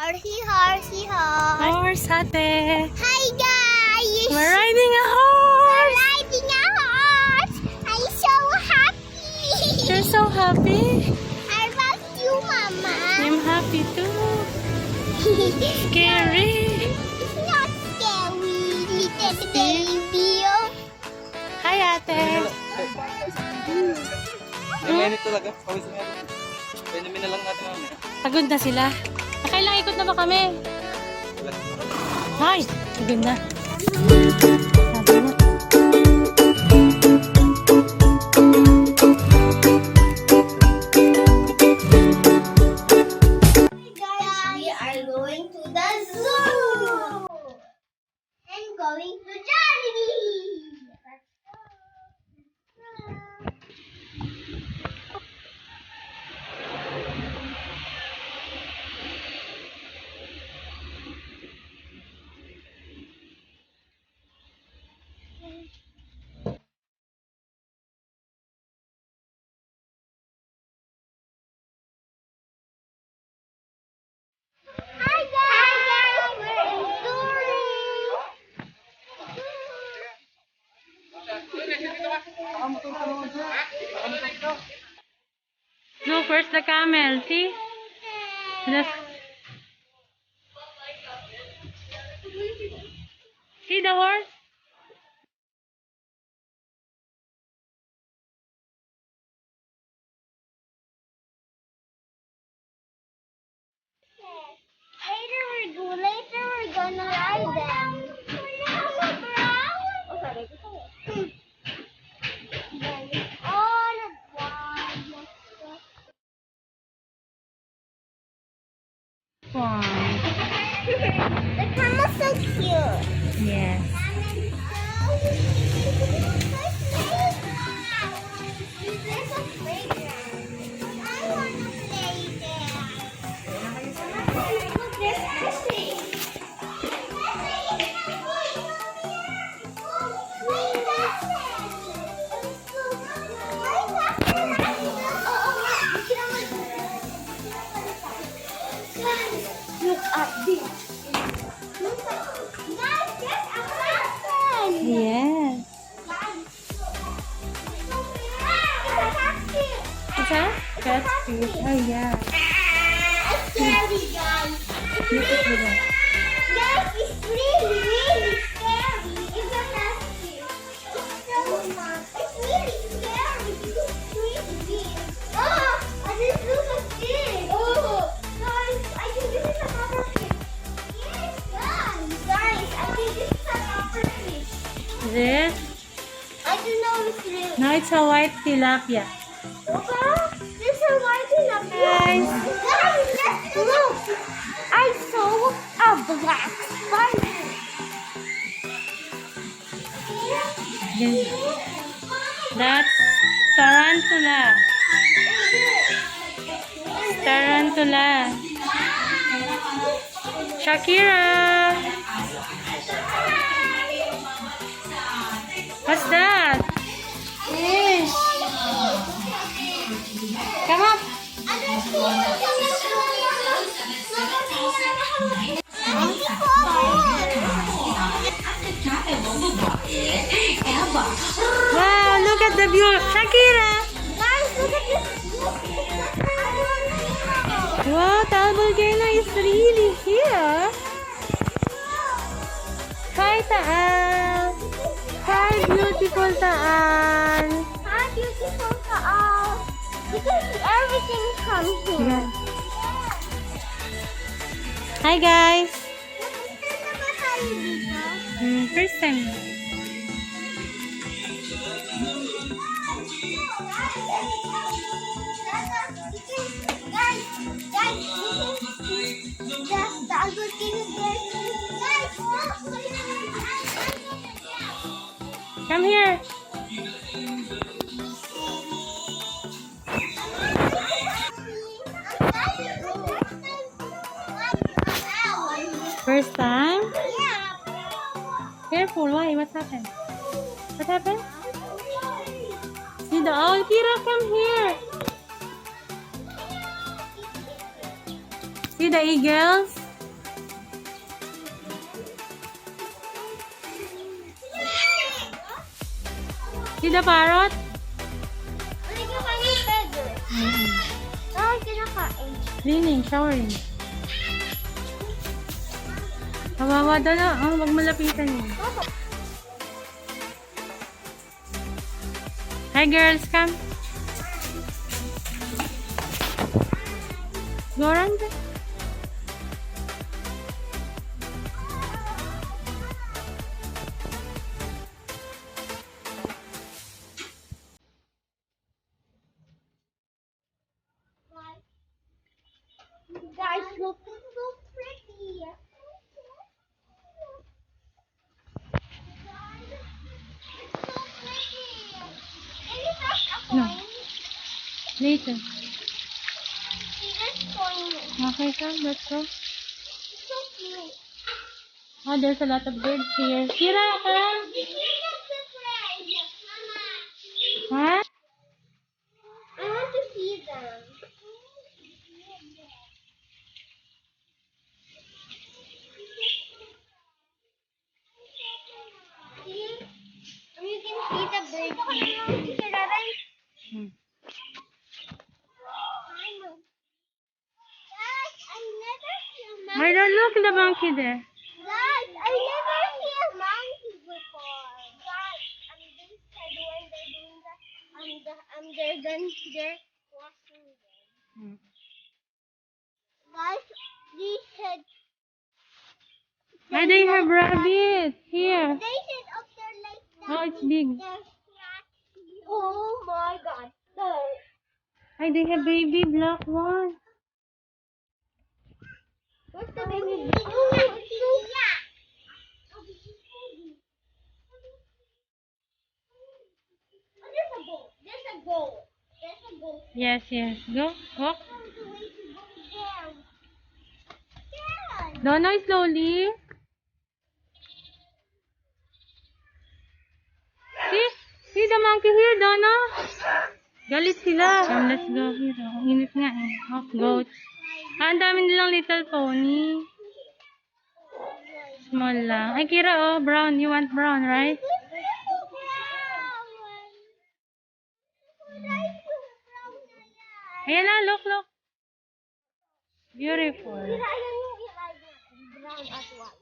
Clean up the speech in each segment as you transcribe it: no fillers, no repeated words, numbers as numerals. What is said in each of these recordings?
Horse, ate. Hi guys! We're riding a We're horse. riding a horse! I'm so happy! You're so happy. I love you, Mama! I'm happy too. Scary. It's not scary, little baby. Hi, ate. Mainit talaga. Pawis na yan. Pwede na lang natin mamaya. Pagod na sila. Nakailang ikot na ba kami? Hi, pagod na. Sabi na. Guys, we are going to the zoo! And going to Jollibee! Hi guys! We're in No, first the camel. See? Look. See the horse? Later we're gonna ride them. Wow. The camel's so cute. Yes. There's a playground. I want to play there. Look, there's Ashley. Look at this. Guys, there's a fountain. Yes. Is that? That's cute. Oh, yeah. It's scary, guys. Look at that. Guys, it's really, really scary. It's a rescue. It's so much. It's really scary. It's creepy. Oh, I just look at this. Oh, guys, I think this is another fish. Yes, guys, I think this is another fish. This? I don't know if it's real. No, it's a white tilapia. Papa, there's a white in a Guys. Guys, let's look. I saw a black spider. Yes. That's tarantula. Tarantula. Shakira. What's that? Fish. Come up. Wow, look at the view. Shakira. Guys, look at this. Wow, Taal Volcano is really here. Hi, Taal. Hi, beautiful Taal. Hi, beautiful Taal. You can see everything from here. Hi, guys. Guys, First time. Come here. First time? Careful, why? What happened? What happened? See the owl? Kira, come here. See the eagles? See the parrot? Ano yung kanyang feather? Bakit kinakain? Cleaning, showering. Kawawa daw na. Oh, wag malapitan yun. Hi girls, come. Go around. Guys, look, it's so pretty. Guys, it's so pretty. Can you touch a No. coin? Later. See this coin? Okay, come. Let's go. It's so cute. Oh, there's a lot of birds here. Kira, come. This is surprise, Mama. Huh? I want to see them. See? You can see the birds. Hmm. Guys, I never see a monkey. I don't look the monkey there. Guys, I never see a monkey before. Guys, I'm being scared when they're doing that. They're washing them. Hmm. Guys, they said Ah, they have rabbit here. they said up there like that. Oh, it's big. They're scratchy. Oh my God. There. Ay, they have baby black one. What's the baby? Oh, yeah. Oh, there's a boat. There's a boat. There's a boat. Yes, yes. Go, walk. There's a way to go there. Yeah. Dono, slowly. See the monkey here, Dono. Galit sila. Let's go here. Ang init nga eh. Oh, goat. Ah, ang dami nilang little pony. Small lang. Ay, Kira, oh, brown. You want brown, right? Ayan na, look, look. Beautiful. Brown at white.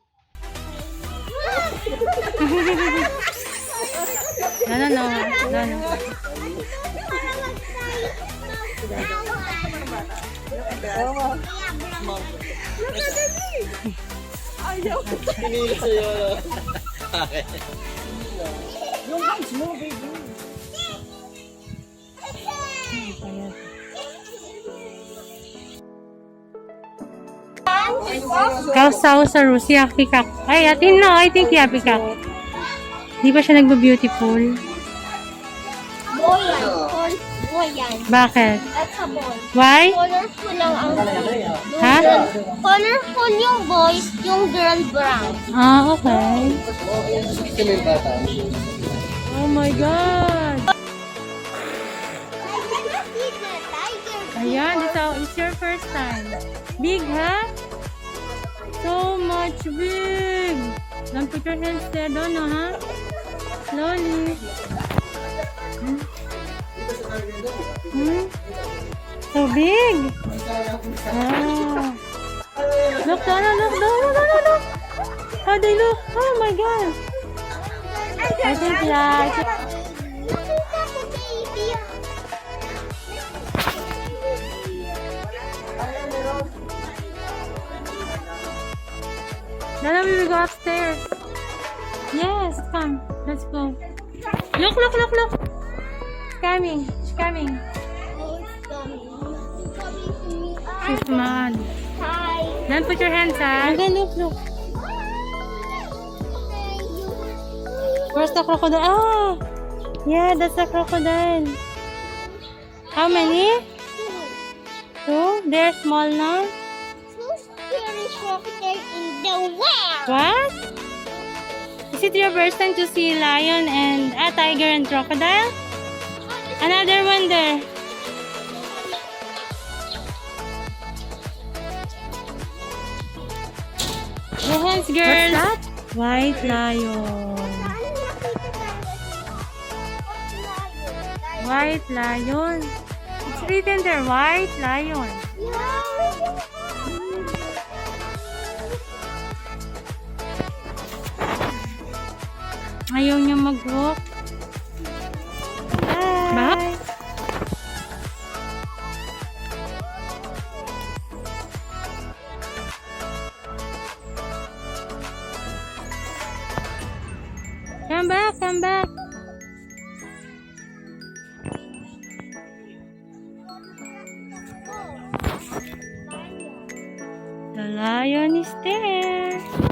Dono, no. Dono. Pinilit sa'yo. Bakit? Kausaw sa Rusya, pikak. Ay, atin no. I think yeah, pikak. Di ba siya nagbo-beautiful? Boy yan. Boy yan. Bakit? That's a boy. Why? Colorful lang ang Ha? colorful yung boy, yung girl brown. Ah, okay. Kami yung bata. Oh my God. I never see the tiger. Ayan, it's your first time. Big, ha? So much big. Don't put your hands there, Dono, ha? Slowly. Hmm? So big. Ah. Look, Dono, look, Dono, Dono, look. How they look. Oh my God. I think, yeah. Look at the baby. Dono, we will go upstairs. Yes, come. Let's go. Look, look, look, look. It's coming. It's coming. Oh, it's coming. It's coming to me. She's mad. Hi. Don't put your hands out. Okay, look, look. Where's the crocodile? Ah! Yeah, that's the crocodile. How many? Two? They're small now? Two scary crocodile in the world. What? Is it your first time to see lion and a tiger and crocodile? Another one there. Your hands, girls. What's that? White lion. Saan nakita tayo? White lion. It's written there, white lion. Ayaw niya mag-walk. Bye. Come back, come back. The lion is there.